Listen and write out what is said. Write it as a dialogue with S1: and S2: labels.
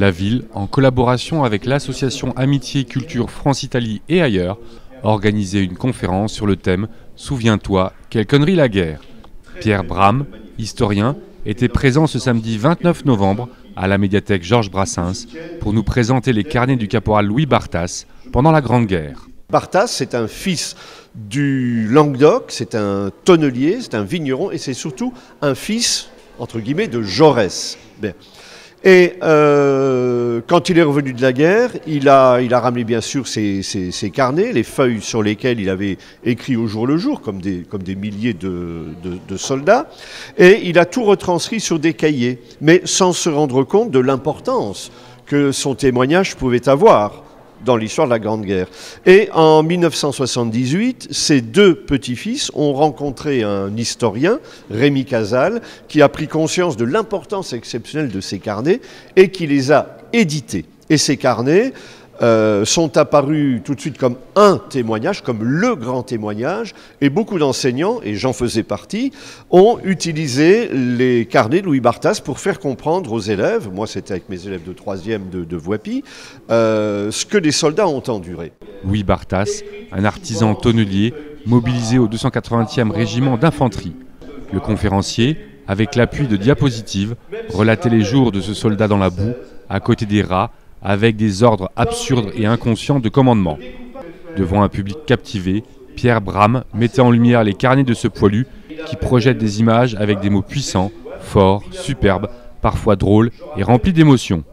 S1: La ville, en collaboration avec l'association Amitié Culture France-Italie et ailleurs, a organisé une conférence sur le thème « Souviens-toi, quelle connerie la guerre ». Pierre Bram, historien, était présent ce samedi 29 novembre à la médiathèque Georges Brassens pour nous présenter les carnets du caporal Louis Barthas pendant la Grande Guerre.
S2: Barthas, c'est un fils du Languedoc, c'est un tonnelier, c'est un vigneron et c'est surtout un fils, entre guillemets, de Jaurès. Bien. Et quand il est revenu de la guerre, il a ramené bien sûr ses carnets, les feuilles sur lesquelles il avait écrit au jour le jour, comme des milliers de soldats, et il a tout retranscrit sur des cahiers, mais sans se rendre compte de l'importance que son témoignage pouvait avoir dans l'histoire de la Grande Guerre. Et en 1978, ses deux petits-fils ont rencontré un historien, Rémi Casal, qui a pris conscience de l'importance exceptionnelle de ces carnets et qui les a édités. Et ces carnets sont apparus tout de suite comme un témoignage, comme le grand témoignage, et beaucoup d'enseignants, et j'en faisais partie, ont utilisé les carnets de Louis Barthas pour faire comprendre aux élèves, moi c'était avec mes élèves de 3e de Voipy, ce que les soldats ont enduré.
S1: Louis Barthas, un artisan tonnelier mobilisé au 280e régiment d'infanterie. Le conférencier, avec l'appui de diapositives, relatait les jours de ce soldat dans la boue, à côté des rats, avec des ordres absurdes et inconscients de commandement. Devant un public captivé, Pierre Bram mettait en lumière les carnets de ce poilu qui projette des images avec des mots puissants, forts, superbes, parfois drôles et remplis d'émotions.